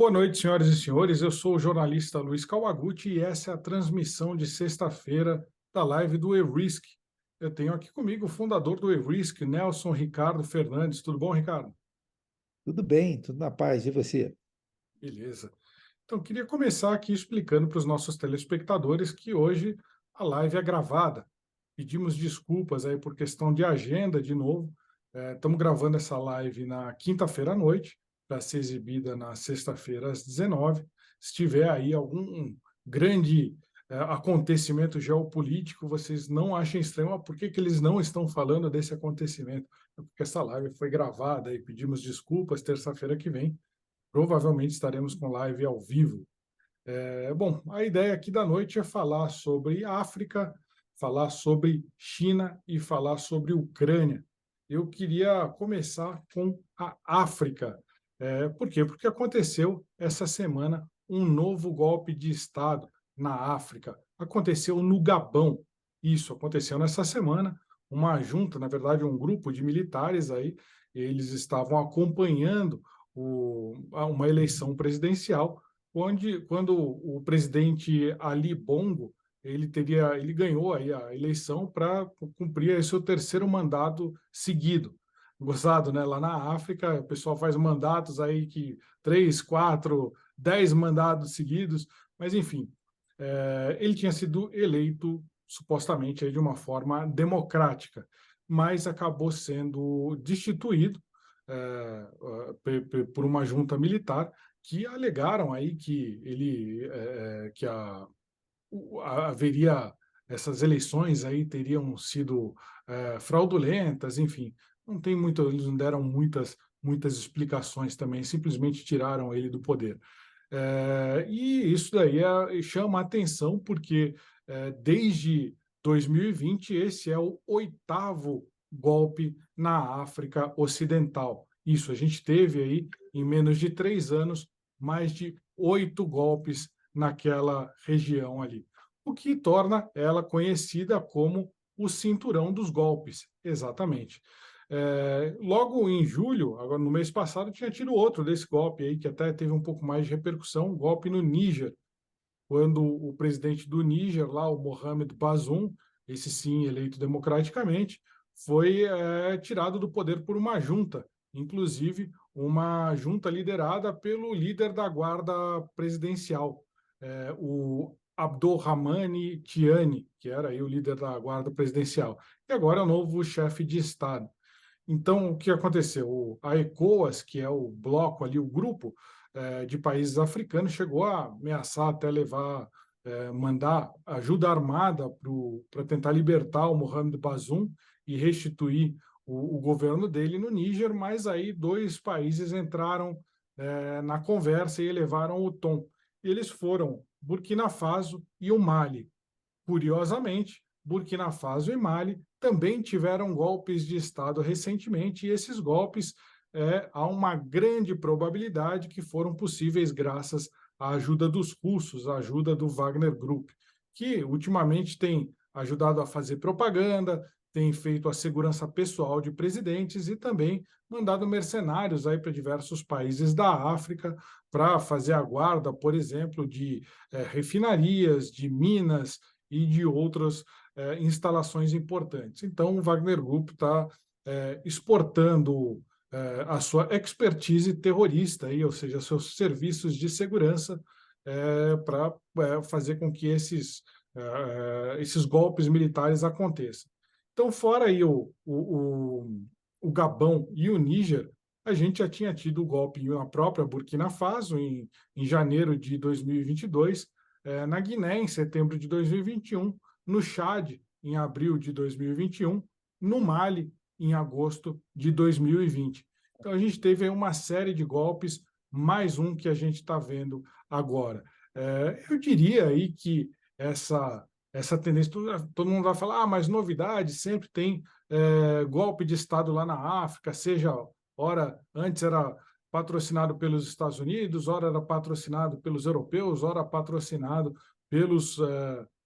Boa noite, senhoras e senhores. Eu sou o jornalista Luiz Kawaguchi e essa é a transmissão de sexta-feira da live do E-Risk. Eu tenho aqui comigo o fundador do E-Risk, Nelson Ricardo Fernandes. Tudo bom, Ricardo? Tudo bem, tudo na paz. E você? Beleza. Então, eu queria começar aqui explicando para os nossos telespectadores que hoje a live é gravada. Pedimos desculpas aí por questão de agenda de novo. Estamos gravando essa live na quinta-feira à noite, para ser exibida na sexta-feira às 19. Se tiver aí algum grande acontecimento geopolítico, vocês não achem estranho, por que que eles não estão falando desse acontecimento? É porque essa live foi gravada e pedimos desculpas terça-feira que vem. Provavelmente estaremos com live ao vivo. Bom, a ideia aqui da noite é falar sobre África, falar sobre China e falar sobre Ucrânia. Eu queria começar com a África. Por quê? Porque aconteceu essa semana um novo golpe de Estado na África. Aconteceu no Gabão. Isso aconteceu nessa semana. Uma junta, na verdade, um grupo de militares aí, eles estavam acompanhando uma eleição presidencial quando o presidente Ali Bongo ele ganhou aí a eleição para cumprir aí seu terceiro mandato seguido. Gozado, né? Lá na África, o pessoal faz mandatos aí que 3, 4, 10 mandatos seguidos, mas enfim, ele tinha sido eleito supostamente aí de uma forma democrática, mas acabou sendo destituído por uma junta militar que alegaram aí que haveria essas eleições aí teriam sido fraudulentas, enfim, não tem muito, eles não deram muitas explicações também, simplesmente tiraram ele do poder. E isso daí chama a atenção porque desde 2020 esse é o oitavo golpe na África Ocidental. Isso, a gente teve aí, em menos de 3 anos, mais de 8 golpes naquela região ali, o que torna ela conhecida como o cinturão dos golpes, exatamente. Logo em julho, agora no mês passado, tinha tido outro desse golpe aí, que até teve um pouco mais de repercussão, um golpe no Níger, quando o presidente do Níger, lá, o Mohamed Bazoum, esse sim eleito democraticamente, foi tirado do poder por uma junta, inclusive uma junta liderada pelo líder da guarda presidencial, o Abdurrahmane Tiani, que era aí o líder da guarda presidencial, e agora é o novo chefe de Estado. Então, o que aconteceu? A ECOWAS, que é o bloco ali, o grupo de países africanos, chegou a ameaçar até levar, mandar ajuda armada para tentar libertar o Mohamed Bazoum e restituir o governo dele no Níger, mas aí dois países entraram na conversa e elevaram o tom. Eles foram Burkina Faso e o Mali. Curiosamente, Burkina Faso e Mali também tiveram golpes de Estado recentemente, e esses golpes há uma grande probabilidade que foram possíveis graças à ajuda dos russos, à ajuda do Wagner Group, que ultimamente tem ajudado a fazer propaganda, tem feito a segurança pessoal de presidentes e também mandado mercenários aí para diversos países da África para fazer a guarda, por exemplo, de refinarias, de minas e de outras instalações importantes. Então, o Wagner Group está exportando a sua expertise terrorista, aí, ou seja, seus serviços de segurança para fazer com que esses golpes militares aconteçam. Então, fora aí o Gabão e o Níger, a gente já tinha tido o golpe na própria Burkina Faso, em janeiro de 2022, na Guiné, em setembro de 2021, no Chad, em abril de 2021, no Mali, em agosto de 2020. Então, a gente teve aí uma série de golpes, mais um que a gente está vendo agora. Eu diria aí que essa tendência, todo mundo vai falar, mas novidade, sempre tem golpe de Estado lá na África, seja, ora, antes era patrocinado pelos Estados Unidos, ora era patrocinado pelos europeus, ora patrocinado pelos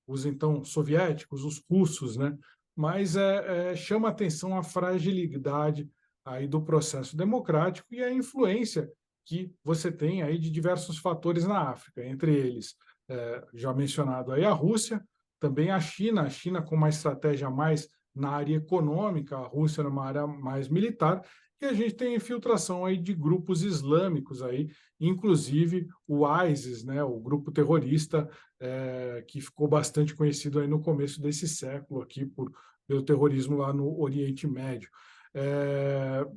os então soviéticos, os russos, né? Mas chama atenção a fragilidade aí do processo democrático e a influência que você tem aí de diversos fatores na África, entre eles, já mencionado aí a Rússia, também a China com uma estratégia mais na área econômica, a Rússia numa área mais militar, e a gente tem infiltração aí de grupos islâmicos aí, inclusive o ISIS, né, o grupo terrorista que ficou bastante conhecido aí no começo desse século aqui pelo terrorismo lá no Oriente Médio.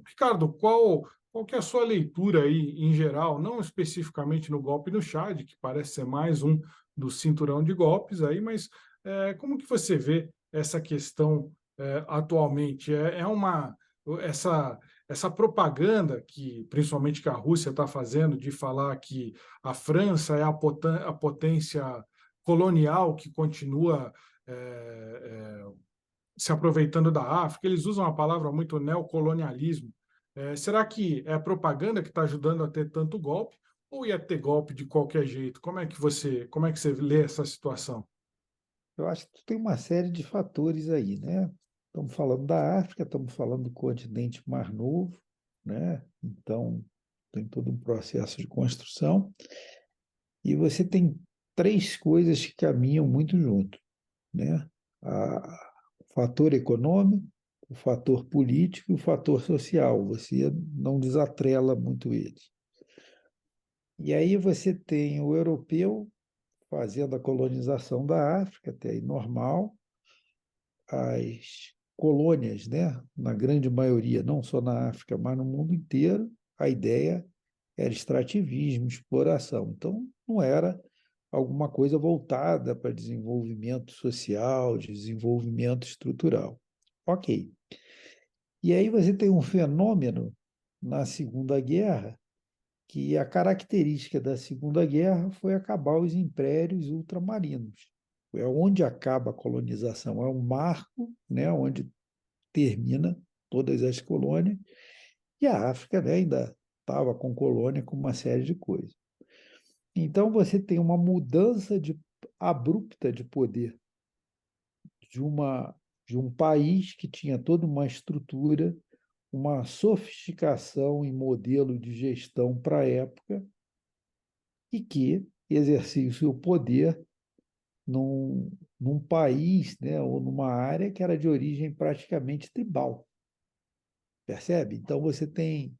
Ricardo, qual que é a sua leitura aí em geral, não especificamente no golpe no Chad, que parece ser mais um do cinturão de golpes aí, mas como que você vê essa questão atualmente? Essa propaganda que, principalmente que a Rússia está fazendo, de falar que a França é a potência colonial que continua se aproveitando da África, eles usam a palavra muito neocolonialismo. Será que é a propaganda que está ajudando a ter tanto golpe, ou ia ter golpe de qualquer jeito? Como é que você lê essa situação? Eu acho que tem uma série de fatores aí, né? Estamos falando da África, estamos falando do continente Mar Novo, né? Então, tem todo um processo de construção. E você tem três coisas que caminham muito junto, né? O fator econômico, o fator político e o fator social. Você não desatrela muito eles. E aí você tem o europeu fazendo a colonização da África, até aí normal, as colônias, né? Na grande maioria, não só na África, mas no mundo inteiro, a ideia era extrativismo, exploração. Então, não era alguma coisa voltada para desenvolvimento social, desenvolvimento estrutural. Ok. E aí você tem um fenômeno na Segunda Guerra, que a característica da Segunda Guerra foi acabar os impérios ultramarinos. É onde acaba a colonização, é um marco, né, onde termina todas as colônias, e a África, né, ainda estava com colônia, com uma série de coisas. Então você tem uma mudança abrupta de poder de, de um país que tinha toda uma estrutura, uma sofisticação em modelo de gestão para a época e que exercia o seu poder num país, né, ou numa área que era de origem praticamente tribal. Percebe? Então você tem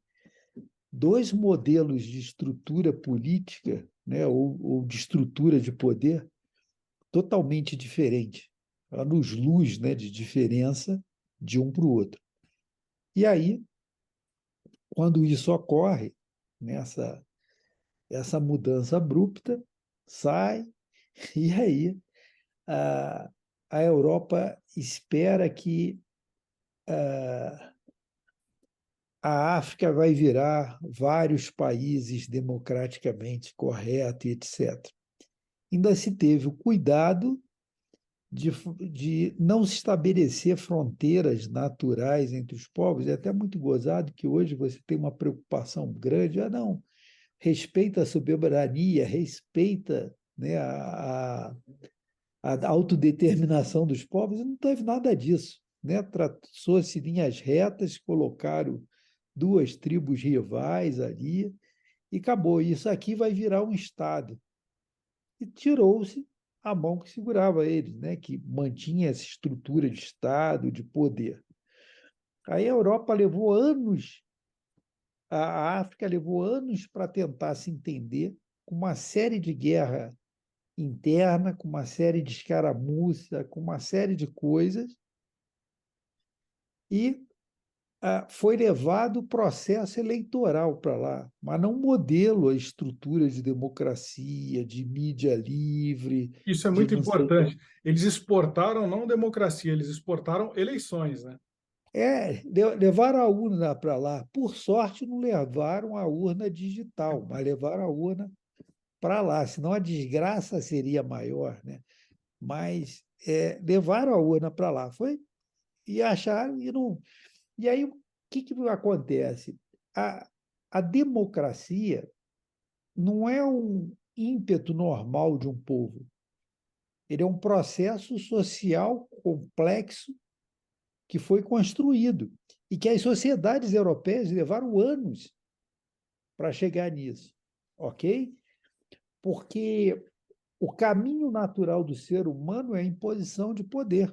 dois modelos de estrutura política, né, ou de estrutura de poder totalmente diferentes, anos-luz, né, de diferença de um para o outro. E aí, quando isso ocorre, nessa essa mudança abrupta, sai, e aí a, a Europa espera que a África vai virar vários países democraticamente corretos, etc. Ainda se teve o cuidado de não se estabelecer fronteiras naturais entre os povos. É até muito gozado que hoje você tem uma preocupação grande. Não, respeita a soberania, respeita, né, a autodeterminação dos povos. Não teve nada disso. Né? Traçou-se linhas retas, colocaram duas tribos rivais ali e acabou. Isso aqui vai virar um Estado. E tirou-se a mão que segurava eles, né? Que mantinha essa estrutura de Estado, de poder. Aí a Europa levou anos, a África levou anos para tentar se entender, com uma série de guerra interna, com uma série de escaramuça, com uma série de coisas, e foi levado o processo eleitoral para lá, mas não modelo, a estrutura de democracia, de mídia livre, Isso é de muito não sei o quê. importante. Eles exportaram não democracia, eles exportaram eleições, né? Levaram a urna para lá. Por sorte, não levaram a urna digital, mas levaram a urna para lá, senão a desgraça seria maior, né? Mas levaram a urna para lá. Foi e acharam e não. E aí o que acontece? A, a democracia não é um ímpeto normal de um povo. Ele é um processo social complexo que foi construído e que as sociedades europeias levaram anos para chegar nisso, ok? Porque o caminho natural do ser humano é a imposição de poder.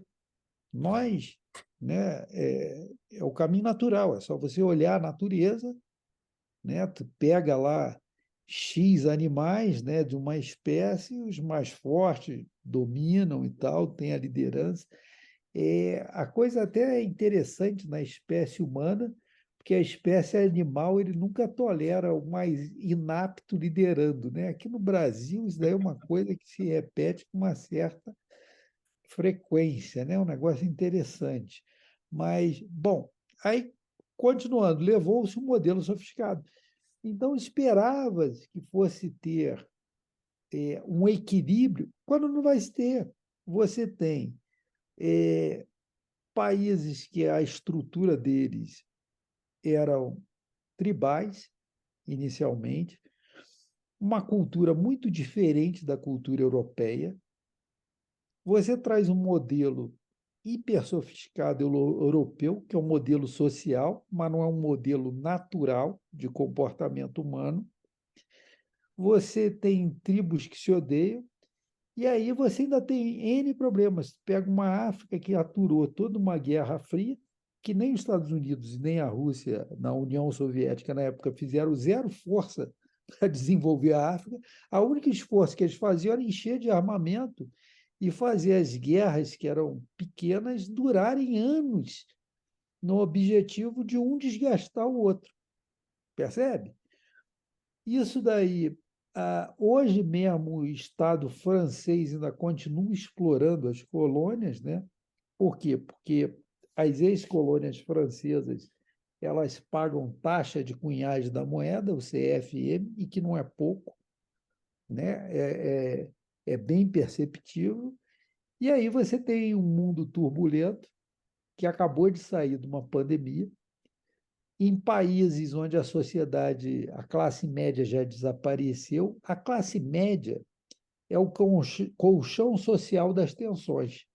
Nós, né, é o caminho natural, é só você olhar a natureza, né? Tu pega lá X animais, né, de uma espécie, os mais fortes dominam e tal, tem a liderança. A coisa até é interessante na espécie humana, porque a espécie animal ele nunca tolera o mais inapto liderando, né? Aqui no Brasil, isso daí é uma coisa que se repete com uma certa frequência, né? Um negócio interessante. Mas, bom, aí, continuando, levou-se um modelo sofisticado. Então, esperava-se que fosse ter um equilíbrio, quando não vai se ter. Você tem países que a estrutura deles eram tribais, inicialmente, uma cultura muito diferente da cultura europeia. Você traz um modelo hiper sofisticado europeu, que é um modelo social, mas não é um modelo natural de comportamento humano. Você tem tribos que se odeiam, e aí você ainda tem N problemas. Pega uma África que aturou toda uma guerra fria, que nem os Estados Unidos nem a Rússia, na União Soviética, na época, fizeram zero força para desenvolver a África. A única esforço que eles faziam era encher de armamento e fazer as guerras, que eram pequenas, durarem anos, no objetivo de um desgastar o outro. Percebe? Isso daí, hoje mesmo, o Estado francês ainda continua explorando as colônias, né? Por quê? Porque as ex-colônias francesas elas pagam taxa de cunhagem da moeda, o CFM, e que não é pouco, né? É bem perceptível. E aí você tem um mundo turbulento que acabou de sair de uma pandemia, em países onde a sociedade, a classe média já desapareceu, a classe média é o colchão social das tensões.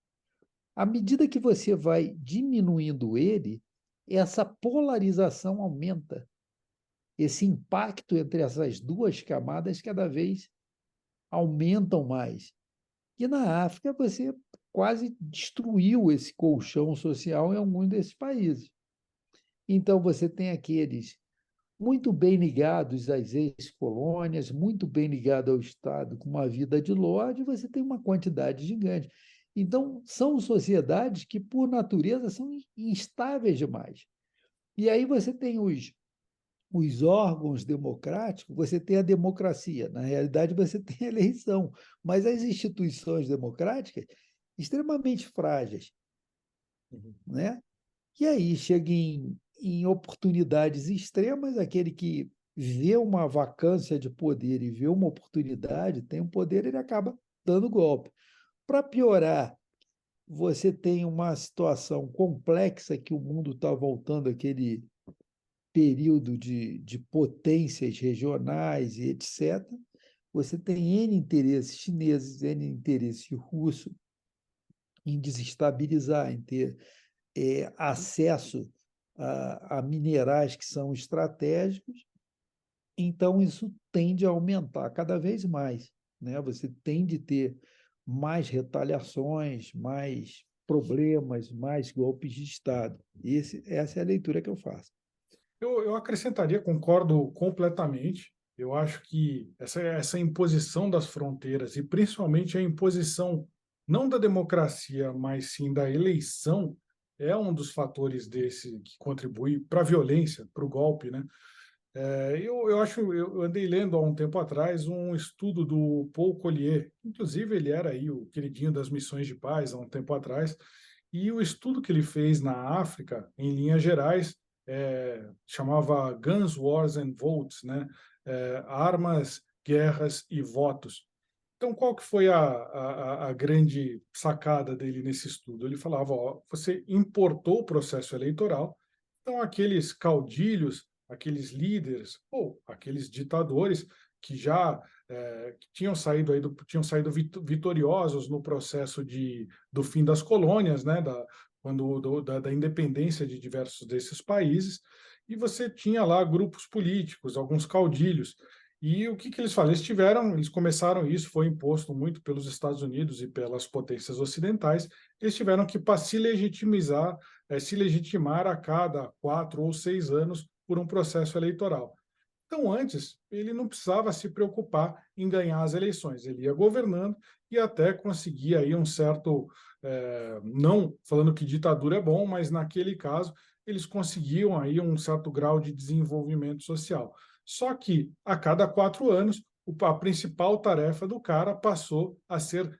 À medida que você vai diminuindo ele, essa polarização aumenta. Esse impacto entre essas duas camadas cada vez aumentam mais. E na África você quase destruiu esse colchão social em alguns desses países. Então você tem aqueles muito bem ligados às ex-colônias, muito bem ligados ao Estado, com uma vida de lorde, você tem uma quantidade gigante. Então, são sociedades que, por natureza, são instáveis demais. E aí você tem os órgãos democráticos, você tem a democracia. Na realidade, você tem a eleição. Mas as instituições democráticas, extremamente frágeis. Né? E aí chega em oportunidades extremas, aquele que vê uma vacância de poder e vê uma oportunidade, tem um poder, ele acaba dando golpe. Para piorar, você tem uma situação complexa que o mundo está voltando àquele período de potências regionais e etc. Você tem N interesses chineses, N interesse russo em desestabilizar, em ter acesso a minerais que são estratégicos, então isso tende a aumentar cada vez mais. Né? Você tem de ter mais retaliações, mais problemas, mais golpes de Estado. Essa é a leitura que eu faço. Eu acrescentaria, concordo completamente. Eu acho que essa imposição das fronteiras, e principalmente a imposição não da democracia, mas sim da eleição, é um dos fatores desse que contribui para a violência, para o golpe, né? Eu andei lendo há um tempo atrás um estudo do Paul Collier, inclusive ele era aí o queridinho das missões de paz há um tempo atrás, e o estudo que ele fez na África, em linhas gerais, chamava Guns, Wars and Votes, né? Armas, guerras e votos. Então, qual que foi a grande sacada dele nesse estudo? Ele falava, ó, você importou o processo eleitoral, então aqueles caudilhos, aqueles líderes ou aqueles ditadores que já que tinham saído vitoriosos no processo do fim das colônias, né, da independência de diversos desses países, e você tinha lá grupos políticos, alguns caudilhos. E o que eles fazem? Eles começaram isso, foi imposto muito pelos Estados Unidos e pelas potências ocidentais, eles tiveram que se legitimar a cada 4 ou 6 anos por um processo eleitoral. Então, antes, ele não precisava se preocupar em ganhar as eleições, ele ia governando e até conseguia aí um certo, não falando que ditadura é bom, mas naquele caso eles conseguiam aí um certo grau de desenvolvimento social. Só que a cada 4 anos, a principal tarefa do cara passou a ser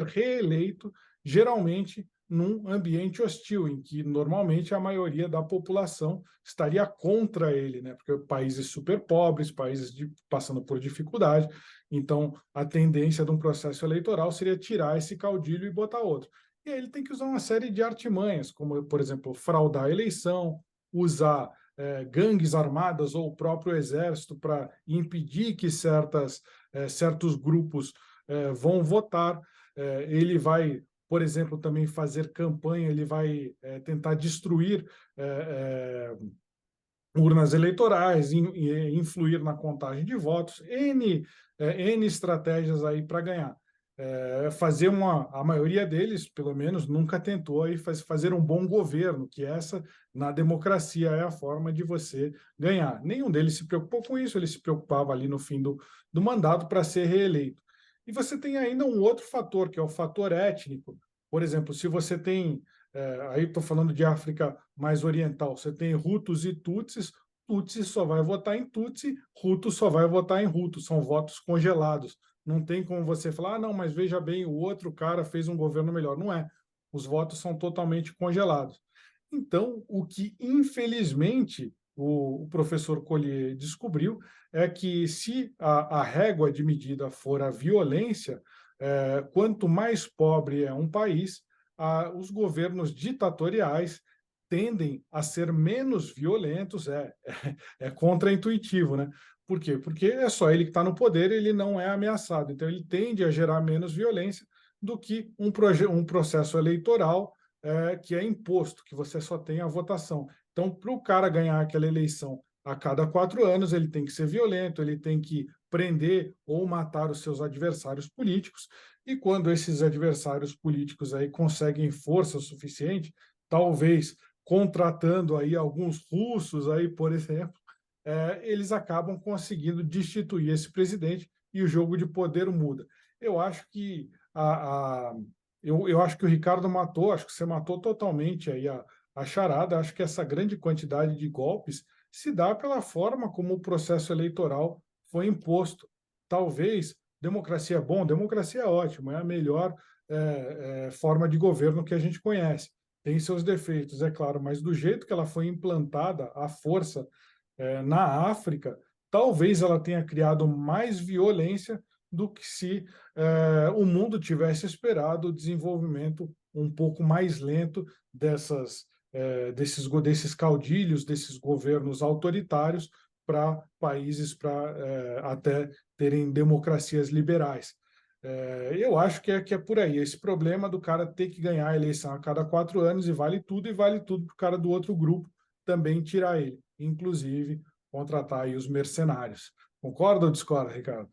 reeleito, geralmente num ambiente hostil, em que normalmente a maioria da população estaria contra ele, né? Porque países super pobres, passando por dificuldade, então a tendência de um processo eleitoral seria tirar esse caudilho e botar outro. E aí ele tem que usar uma série de artimanhas, como, por exemplo, fraudar a eleição, usar gangues armadas ou o próprio exército para impedir que certos grupos vão votar. Ele vai, por exemplo, também fazer campanha, ele vai tentar destruir urnas eleitorais, influir na contagem de votos, N estratégias aí para ganhar. A maioria deles, pelo menos, nunca tentou aí fazer um bom governo, que na democracia, é a forma de você ganhar. Nenhum deles se preocupou com isso, ele se preocupava ali no fim do mandato para ser reeleito. E você tem ainda um outro fator, que é o fator étnico. Por exemplo, se você tem aí estou falando de África mais oriental, você tem Hutus e Tutsis, Tutsi só vai votar em Tutsi, Hutu só vai votar em Hutu, são votos congelados. Não tem como você falar, não, mas veja bem, o outro cara fez um governo melhor. Não é. Os votos são totalmente congelados. Então, o que, infelizmente, o professor Collier descobriu é que se a régua de medida for a violência, quanto mais pobre é um país, os governos ditatoriais tendem a ser menos violentos, é contraintuitivo, né? Por quê? Porque é só ele que está no poder, ele não é ameaçado. Então, ele tende a gerar menos violência do que um processo eleitoral que é imposto, que você só tem a votação. Então, para o cara ganhar aquela eleição a cada 4 anos, ele tem que ser violento, ele tem que prender ou matar os seus adversários políticos, e quando esses adversários políticos aí conseguem força suficiente, talvez contratando aí alguns russos aí, por exemplo, eles acabam conseguindo destituir esse presidente e o jogo de poder muda. Eu acho que eu acho que o Ricardo matou, acho que você matou totalmente aí a charada. Acho que essa grande quantidade de golpes se dá pela forma como o processo eleitoral foi imposto. Talvez democracia é bom, democracia é ótimo, é a melhor forma de governo que a gente conhece. Tem seus defeitos, é claro, mas do jeito que ela foi implantada, à força, na África, talvez ela tenha criado mais violência do que se o mundo tivesse esperado o desenvolvimento um pouco mais lento desses caudilhos, desses governos autoritários, para países até terem democracias liberais. Eu acho que é por aí. Esse problema do cara ter que ganhar a eleição a cada 4 anos e vale tudo para o cara do outro grupo também tirar ele, inclusive contratar aí os mercenários. Concorda ou discorda, Ricardo?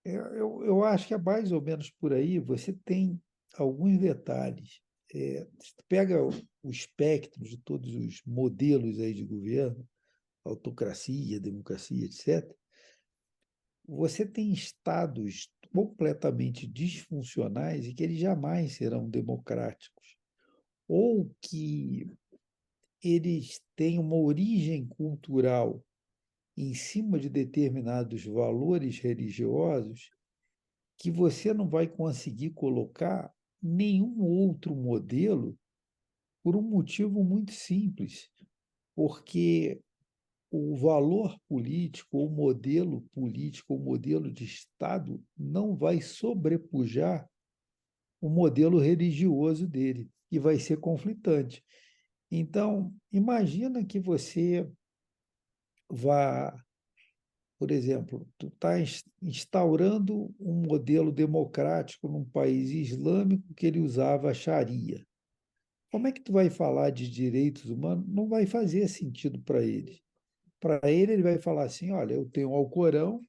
Eu acho que é mais ou menos por aí. Você tem alguns detalhes. Se tu pega o espectro de todos os modelos aí de governo, autocracia, democracia, etc., você tem estados completamente disfuncionais e que eles jamais serão democráticos, ou que eles têm uma origem cultural em cima de determinados valores religiosos que você não vai conseguir colocar nenhum outro modelo por um motivo muito simples, porque o valor político, o modelo político, o modelo de Estado não vai sobrepujar o modelo religioso dele e vai ser conflitante. Então, imagina que você vá por exemplo, tu está instaurando um modelo democrático num país islâmico que ele usava a Sharia. Como é que tu vai falar de direitos humanos? Não vai fazer sentido para ele. Para ele, ele vai falar assim: olha, eu tenho o Alcorão,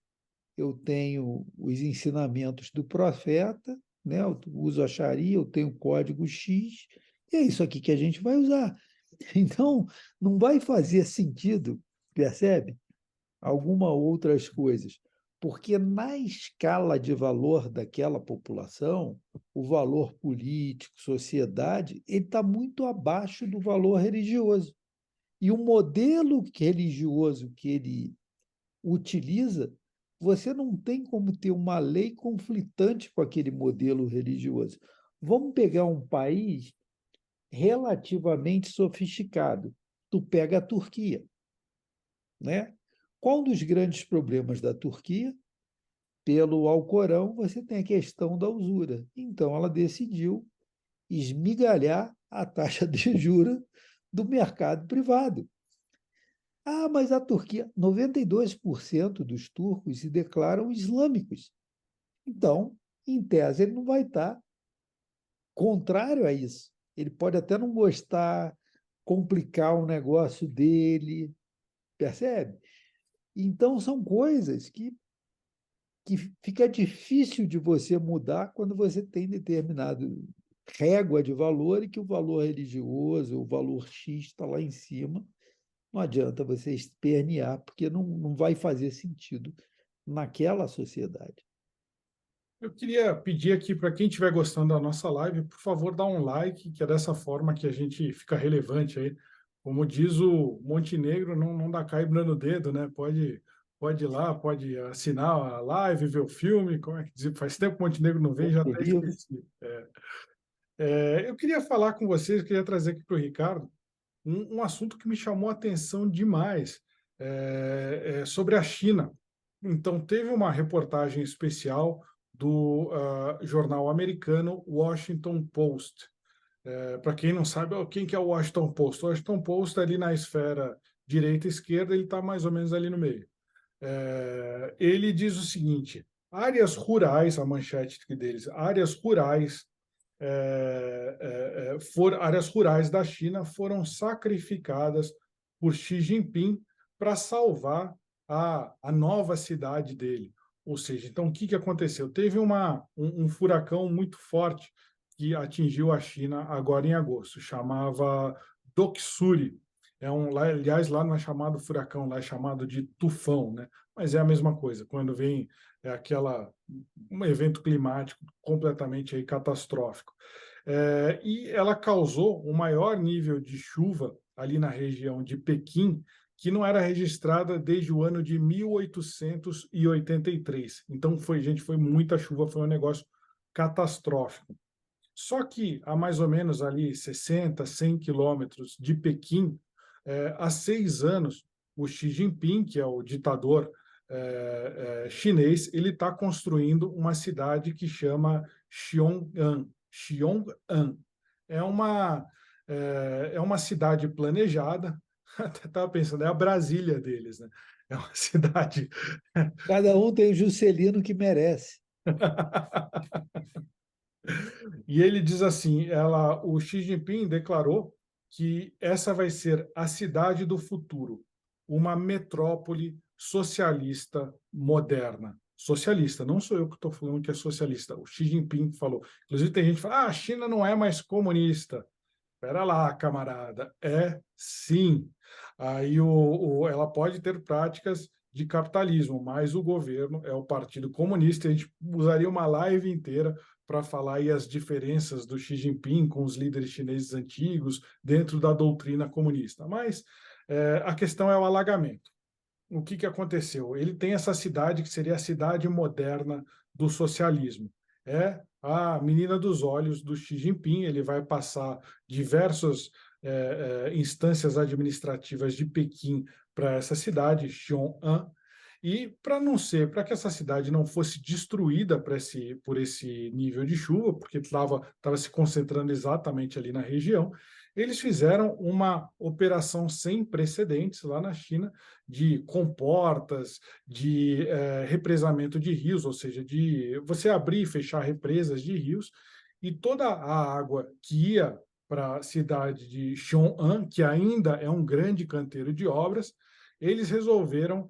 eu tenho os ensinamentos do profeta, né? Eu uso a Sharia, eu tenho o código X, e é isso aqui que a gente vai usar. Então, não vai fazer sentido, percebe? Alguma outras coisas. Porque na escala de valor daquela população, o valor político, sociedade, ele está muito abaixo do valor religioso. E o modelo religioso que ele utiliza, você não tem como ter uma lei conflitante com aquele modelo religioso. Vamos pegar um país relativamente sofisticado. Tu pega a Turquia, né? Qual um dos grandes problemas da Turquia? Pelo Alcorão, você tem a questão da usura. Então, ela decidiu esmigalhar a taxa de juros do mercado privado. Ah, mas a Turquia, 92% dos turcos se declaram islâmicos. Então, em tese, ele não vai estar contrário a isso. Ele pode até não gostar, complicar o negócio dele, percebe? Então, são coisas que fica difícil de você mudar quando você tem determinado régua de valor e que o valor religioso, o valor X está lá em cima. Não adianta você espernear, porque não vai fazer sentido naquela sociedade. Eu queria pedir aqui para quem estiver gostando da nossa live, por favor, dá um like, que é dessa forma que a gente fica relevante aí. Como diz o Montenegro, não dá cãibra no dedo, né? Pode ir lá, pode assinar a live, ver o filme. Como é que diz? Faz tempo que o Montenegro não vem, já O até livro, esqueci. Eu queria falar com vocês, queria trazer aqui para o Ricardo um assunto que me chamou a atenção demais, sobre a China. Então, teve uma reportagem especial do jornal americano Washington Post. Para quem não sabe, quem que é o Washington Post? O Washington Post, ali na esfera direita e esquerda, ele está mais ou menos ali no meio. Ele diz o seguinte: áreas rurais, a manchete deles, áreas rurais áreas rurais da China foram sacrificadas por Xi Jinping para salvar a nova cidade dele. Ou seja, então o que, que aconteceu? Teve um furacão muito forte que atingiu a China agora em agosto, chamava Doksuri. Aliás, lá não é chamado furacão, lá é chamado de tufão, né? Mas é a mesma coisa, quando vem um evento climático completamente aí catastrófico. E ela causou um maior nível de chuva ali na região de Pequim, que não era registrada desde o ano de 1883. Então, gente, foi muita chuva, foi um negócio catastrófico. Só que a mais ou menos ali 60, 100 quilômetros de Pequim, há 6 anos, o Xi Jinping, que é o ditador chinês, ele está construindo uma cidade que chama Xiong'an. Xiong'an é uma cidade planejada. Até estava pensando, é a Brasília deles, né? É uma cidade. cada um tem o Juscelino que merece. E ele diz assim: o Xi Jinping declarou que essa vai ser a cidade do futuro, uma metrópole socialista moderna. Socialista, não sou eu que estou falando que é socialista, o Xi Jinping falou. Inclusive, tem gente que fala: a China não é mais comunista. Espera lá, camarada, é sim. Aí ela pode ter práticas de capitalismo, mas o governo é o Partido Comunista. A gente usaria uma live inteira para falar aí as diferenças do Xi Jinping com os líderes chineses antigos dentro da doutrina comunista. Mas a questão é o alagamento. O que aconteceu? Ele tem essa cidade que seria a cidade moderna do socialismo. É a menina dos olhos do Xi Jinping. Ele vai passar diversas instâncias administrativas de Pequim para essa cidade, Xiong'an, e para que essa cidade não fosse destruída por esse nível de chuva, porque estava se concentrando exatamente ali na região, eles fizeram uma operação sem precedentes lá na China de comportas, de represamento de rios, ou seja, de você abrir e fechar represas de rios, e toda a água que ia para a cidade de Xiong'an, que ainda é um grande canteiro de obras, eles resolveram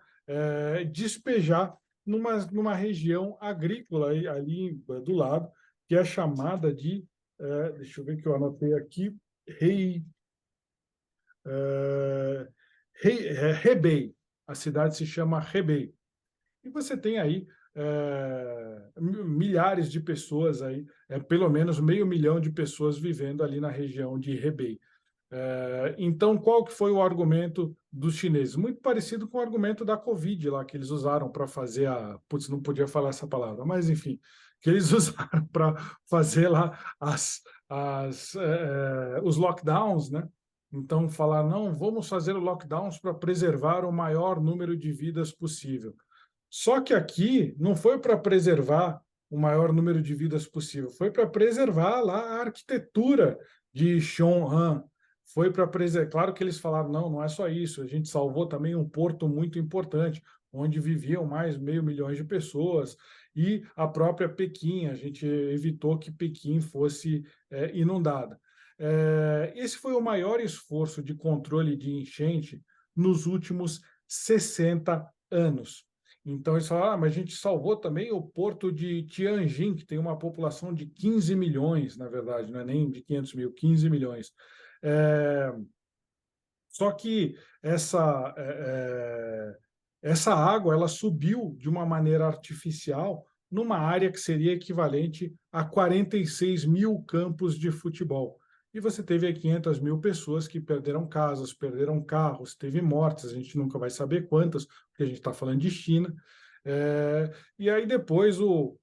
despejar numa região agrícola ali do lado, que é chamada de, deixa eu ver que eu anotei aqui, Rei, Hebei. A cidade se chama Hebei. E você tem aí milhares de pessoas aí, pelo menos 500 mil de pessoas vivendo ali na região de Hebei. Então, qual que foi o argumento dos chineses? Muito parecido com o argumento da Covid lá, que eles usaram para fazer a... Putz, não podia falar essa palavra, mas enfim, que eles usaram para fazer lá os lockdowns, né? Então, falar, não, vamos fazer lockdowns para preservar o maior número de vidas possível. Só que aqui não foi para preservar o maior número de vidas possível, foi para preservar lá a arquitetura de Xiong'an. Foi para preservar. Claro que eles falaram, não, não é só isso, a gente salvou também um porto muito importante, onde viviam mais 500 mil de pessoas, e a própria Pequim, a gente evitou que Pequim fosse inundada. Esse foi o maior esforço de controle de enchente nos últimos 60 anos. Então, eles falaram, mas a gente salvou também o porto de Tianjin, que tem uma população de 15 milhões, na verdade, não é nem de 500 mil, 15 milhões. É, Só que essa água ela subiu de uma maneira artificial numa área que seria equivalente a 46 mil campos de futebol. E você teve aí 500 mil pessoas que perderam casas, perderam carros, teve mortes, a gente nunca vai saber quantas, porque a gente está falando de China. E aí depois o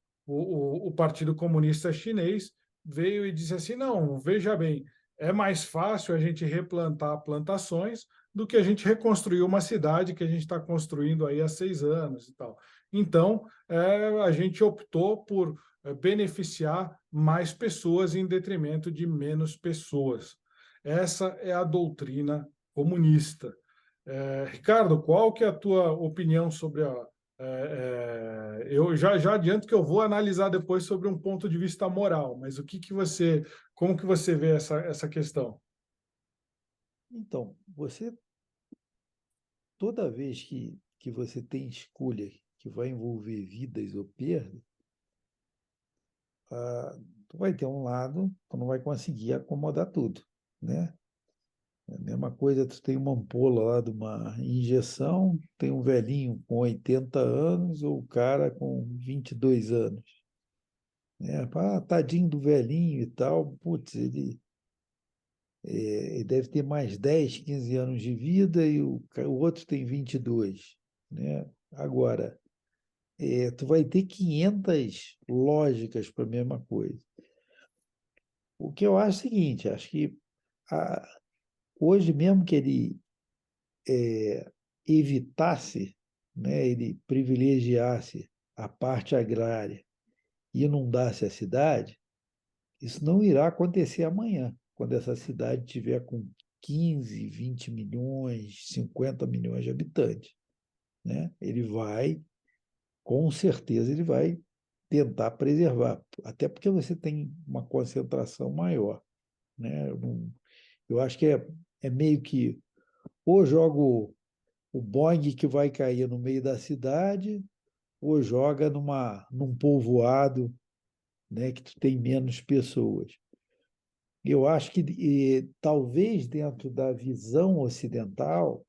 Partido Comunista Chinês veio e disse assim, não, veja bem, é mais fácil a gente replantar plantações do que a gente reconstruir uma cidade que a gente está construindo aí há 6 anos e tal. Então, a gente optou por beneficiar mais pessoas em detrimento de menos pessoas. Essa é a doutrina comunista. Ricardo, qual que é a tua opinião sobre a... eu já adianto que eu vou analisar depois sobre um ponto de vista moral, mas como que você vê essa questão? Então, toda vez que você tem escolha que vai envolver vidas ou perdas, tu vai ter um lado, tu não vai conseguir acomodar tudo, né? É a mesma coisa, tu tem uma ampola lá de uma injeção, tem um velhinho com 80 anos ou o cara com 22 anos, né? Tadinho do velhinho e tal, putz, ele deve ter mais 10, 15 anos de vida e o outro tem 22, né? Agora, tu vai ter 500 lógicas para a mesma coisa. O que eu acho é o seguinte, acho que hoje mesmo que ele evitasse, né, ele privilegiasse a parte agrária e inundasse a cidade, isso não irá acontecer amanhã, quando essa cidade tiver com 15, 20 milhões, 50 milhões de habitantes, né? Com certeza, ele vai tentar preservar, até porque você tem uma concentração maior, né? Eu acho que é meio que ou jogo o Boeing que vai cair no meio da cidade, ou joga num povoado, né, que tu tem menos pessoas. Eu acho que talvez dentro da visão ocidental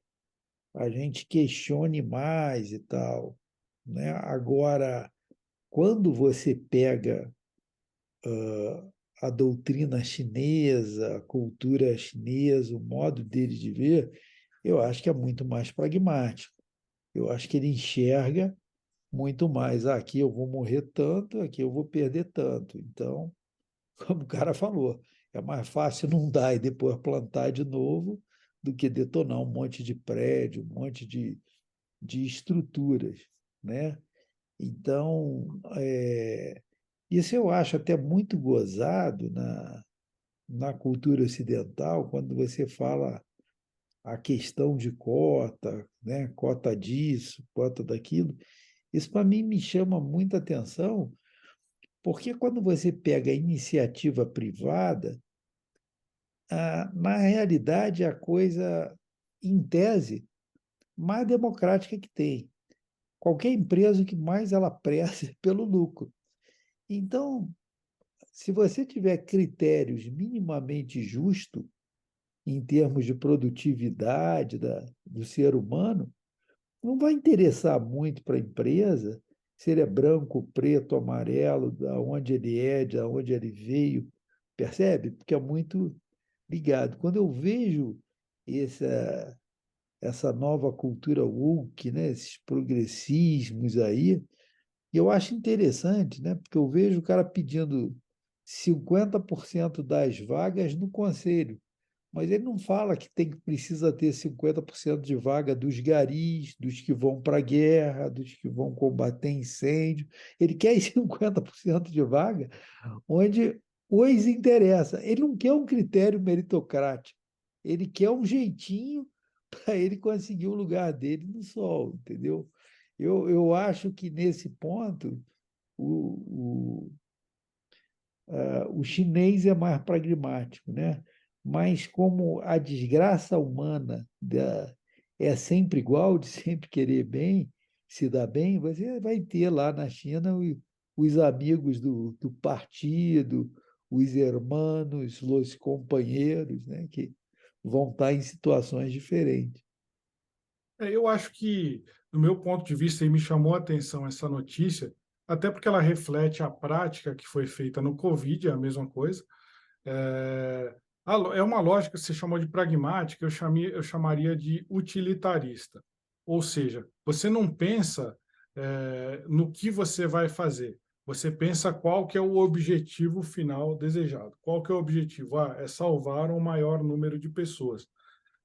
a gente questione mais e tal, né? Agora, quando você pega a doutrina chinesa, a cultura chinesa, o modo dele de ver, eu acho que é muito mais pragmático. Eu acho que ele enxerga muito mais. Aqui eu vou morrer tanto, aqui eu vou perder tanto. Então, como o cara falou, é mais fácil não dar e depois plantar de novo do que detonar um monte de prédio, um monte de estruturas, né? Então, isso eu acho até muito gozado na cultura ocidental, quando você fala a questão de cota, né? Cota disso, cota daquilo, isso para mim me chama muita atenção, porque quando você pega a iniciativa privada, na realidade a coisa, em tese, mais democrática que tem. Qualquer empresa, o que mais ela preza é pelo lucro. Então, se você tiver critérios minimamente justos em termos de produtividade do ser humano, não vai interessar muito para a empresa se ele é branco, preto, amarelo, da onde ele é, de onde ele veio, percebe? Porque é muito ligado. Quando eu vejo essa nova cultura woke, né, esses progressismos aí, eu acho interessante, né, porque eu vejo o cara pedindo 50% das vagas no conselho, mas ele não fala que precisa ter 50% de vaga dos garis, dos que vão para a guerra, dos que vão combater incêndio. Ele quer 50% de vaga onde os interessa. Ele não quer um critério meritocrático, ele quer um jeitinho para ele conseguir o lugar dele no sol, entendeu? Eu acho que nesse ponto o, o chinês é mais pragmático, né? Mas como a desgraça humana é sempre igual, de sempre querer bem, se dar bem, você vai ter lá na China os amigos do partido, os hermanos, os companheiros, né? Que vão estar em situações diferentes. Eu acho que, do meu ponto de vista, e me chamou a atenção essa notícia, até porque ela reflete a prática que foi feita no Covid, é a mesma coisa. É, é uma lógica que você chamou de pragmática, eu chamaria de utilitarista. Ou seja, você não pensa no que você vai fazer, você pensa qual que é o objetivo final desejado. Qual que é o objetivo? É salvar um maior número de pessoas.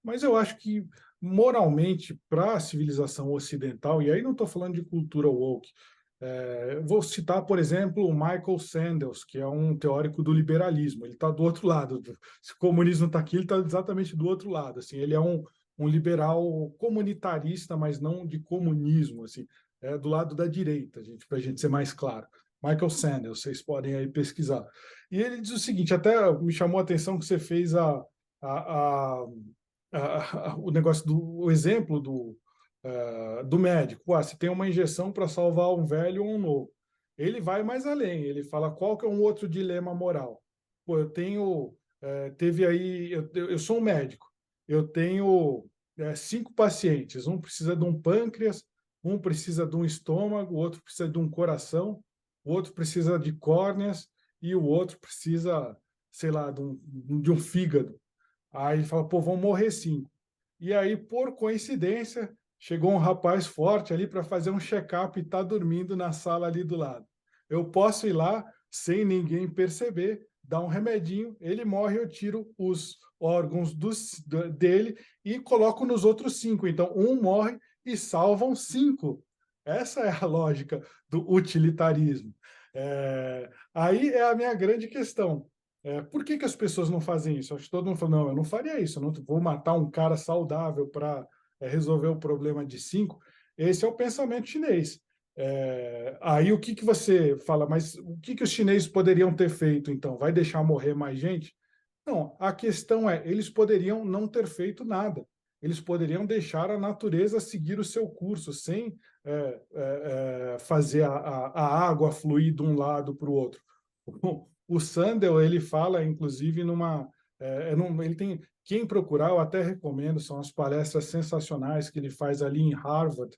Mas eu acho que, moralmente, para a civilização ocidental, e aí não estou falando de cultura woke, vou citar, por exemplo, o Michael Sandels, que é um teórico do liberalismo. Ele está do outro lado. Se o comunismo está aqui, ele está exatamente do outro lado. Assim, ele é um liberal comunitarista, mas não de comunismo, assim, é do lado da direita, gente, para a gente ser mais claro. Michael Sandels, vocês podem aí pesquisar. E ele diz o seguinte, até me chamou a atenção que você fez a o negócio o exemplo do médico. Se tem uma injeção para salvar um velho ou um novo. Ele vai mais além, ele fala qual que é um outro dilema moral. Pô, eu tenho, teve aí, eu sou um médico, eu tenho 5 pacientes, um precisa de um pâncreas, um precisa de um estômago, o outro precisa de um coração, o outro precisa de córneas e o outro precisa, sei lá, de um fígado. Aí ele fala, pô, vão morrer 5. E aí, por coincidência, chegou um rapaz forte ali para fazer um check-up e está dormindo na sala ali do lado. Eu posso ir lá, sem ninguém perceber, dar um remedinho, ele morre, eu tiro os órgãos dele e coloco nos outros 5. Então, um morre e salvam 5. Essa é a lógica do utilitarismo. Aí é a minha grande questão. Por que as pessoas não fazem isso? Acho que todo mundo fala, não, eu não faria isso, eu não vou matar um cara saudável para resolver o problema de 5. Esse é o pensamento chinês. Aí o que você fala, mas o que os chineses poderiam ter feito, então? Vai deixar morrer mais gente? Não, a questão é, eles poderiam não ter feito nada. Eles poderiam deixar a natureza seguir o seu curso, sem fazer a água fluir de um lado para o outro. O Sandel, ele fala, inclusive, ele tem, quem procurar, eu até recomendo, são as palestras sensacionais que ele faz ali em Harvard.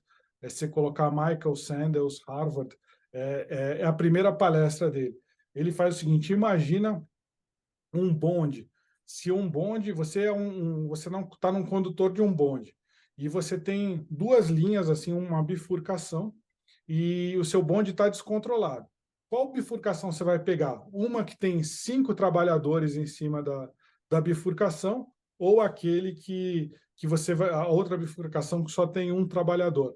Se colocar Michael Sandels, Harvard, é a primeira palestra dele. Ele faz o seguinte: imagina um bonde. Se um bonde, você não está num condutor de um bonde e você tem 2 linhas, assim, uma bifurcação, e o seu bonde está descontrolado. Qual bifurcação você vai pegar? Uma que tem 5 trabalhadores em cima da bifurcação, ou aquele que você vai, a outra bifurcação que só tem um trabalhador?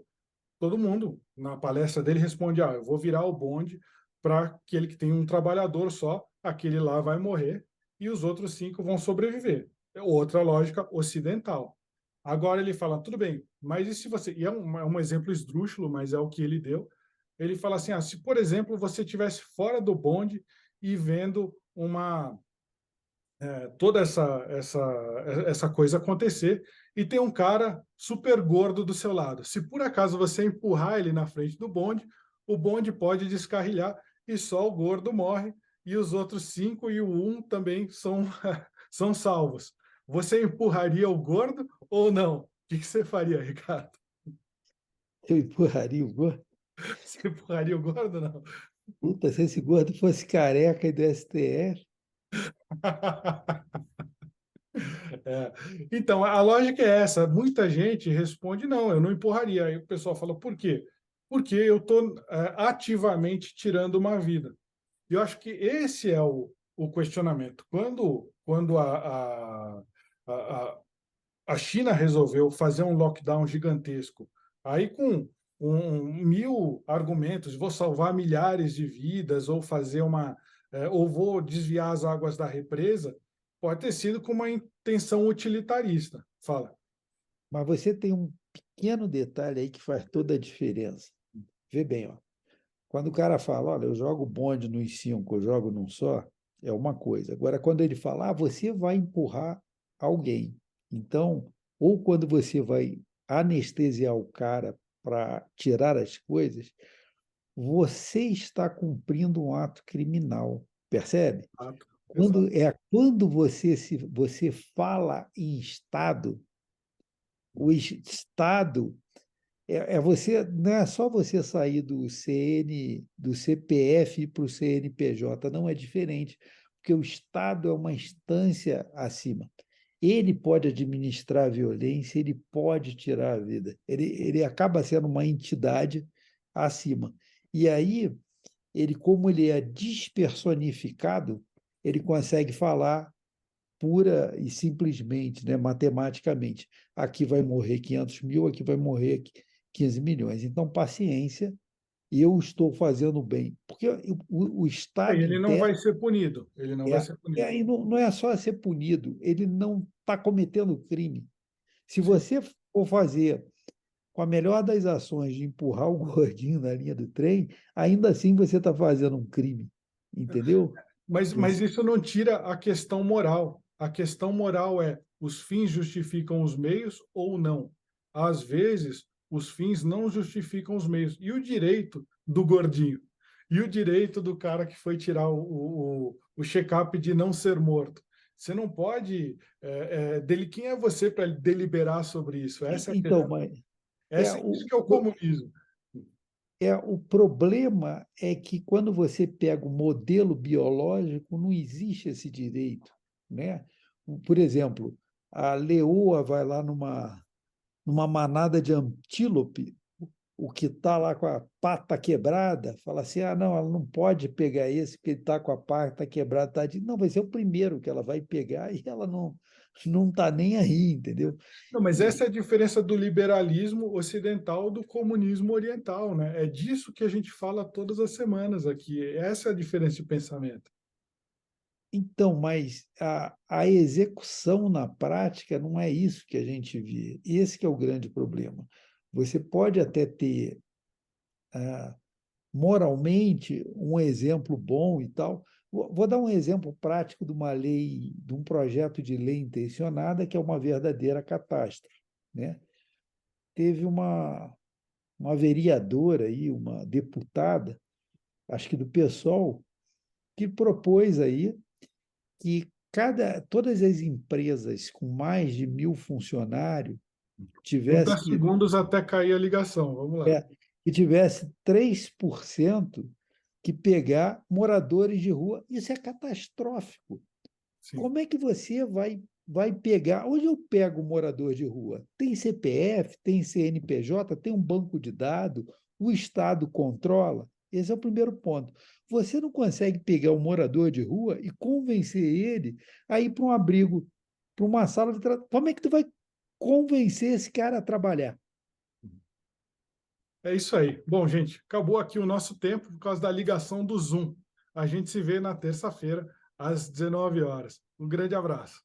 Todo mundo, na palestra dele, responde: eu vou virar o bonde para aquele que tem um trabalhador só, aquele lá vai morrer e os outros 5 vão sobreviver. É outra lógica ocidental. Agora ele fala, tudo bem, mas e se você... E é um exemplo esdrúxulo, mas é o que ele deu. Ele fala assim, se, por exemplo, você estivesse fora do bonde e vendo toda essa coisa acontecer, e tem um cara super gordo do seu lado. Se por acaso você empurrar ele na frente do bonde, o bonde pode descarrilhar e só o gordo morre, e os outros 5 e o 1 também são, são salvos. Você empurraria o gordo ou não? O que você faria, Ricardo? Eu empurraria o gordo. Você empurraria o gordo ou não? Puta, se esse gordo fosse careca e do STF, É. Então, a lógica é essa. Muita gente responde, não, eu não empurraria. Aí o pessoal fala, por quê? Porque eu estou ativamente tirando uma vida. E eu acho que esse é o questionamento. Quando a, a China resolveu fazer um lockdown gigantesco, aí com 1000 argumentos, vou salvar milhares de vidas, ou fazer ou vou desviar as águas da represa, pode ter sido com uma intenção utilitarista. Fala. mas você tem um pequeno detalhe aí que faz toda a diferença. Vê bem, ó. Quando o cara fala, olha, eu jogo bonde nos 5, eu jogo num só, é uma coisa. Agora, quando ele fala, você vai empurrar alguém. Então, ou quando você vai anestesiar o cara para tirar as coisas, você está cumprindo um ato criminal, percebe? Exato. Exato. Quando você fala em Estado, o Estado você, não é só você sair do CPF para o CNPJ, não é diferente, porque o Estado é uma instância acima. Ele pode administrar a violência, ele pode tirar a vida. Ele acaba sendo uma entidade acima. E aí, como ele é despersonificado, ele consegue falar pura e simplesmente, né, matematicamente. Aqui vai morrer 500 mil, aqui vai morrer 15 milhões. Então, paciência, eu estou fazendo bem. Porque o Estado, Ele em não vai tese, ser punido. Ele não vai ser punido. e não é só ser punido, ele não está cometendo crime. Se Sim. você for fazer com a melhor das ações de empurrar o gordinho na linha do trem, ainda assim você está fazendo um crime, entendeu? Mas isso não tira a questão moral. A questão moral é: os fins justificam os meios ou não? Às vezes, os fins não justificam os meios. E o direito do gordinho? E o direito do cara que foi tirar o check-up de não ser morto? Você não pode. Quem é você para deliberar sobre isso? Essa é a Então, questão. mas Isso que é o comunismo. o problema é que quando você pega o modelo biológico, não existe esse direito, né? Por exemplo, a leoa vai lá numa manada de antílope, o que está lá com a pata quebrada, fala assim, não, ela não pode pegar esse porque ele está com a pata quebrada. Não, vai ser o primeiro que ela vai pegar e ela não está nem aí, entendeu? Não, mas essa E, é a diferença do liberalismo ocidental do comunismo oriental, né? É disso que a gente fala todas as semanas aqui. Essa é a diferença de pensamento. Então, mas a execução na prática não é isso que a gente vê. Esse que é o grande problema. Você pode até ter moralmente um exemplo bom e tal. Vou dar um exemplo prático de uma lei, de um projeto de lei intencionada que é uma verdadeira catástrofe, né? Teve uma vereadora aí, uma deputada, acho que do PSOL, que propôs aí que todas as empresas com mais de 1.000 funcionários 30 tivesse segundos até cair a ligação. Vamos lá. é, que tivesse 3% que pegar moradores de rua. Isso é catastrófico. Sim. Como é que você vai pegar? Onde eu pego o morador de rua? Tem CPF, tem CNPJ, tem um banco de dados, o Estado controla? Esse é o primeiro ponto. Você não consegue pegar um morador de rua e convencer ele a ir para um abrigo, para uma sala de trabalho. Como é que tu vai convencer esse cara a trabalhar? É isso aí. Bom, gente, acabou aqui o nosso tempo por causa da ligação do Zoom. A gente se vê na terça-feira às 19 horas. Um grande abraço.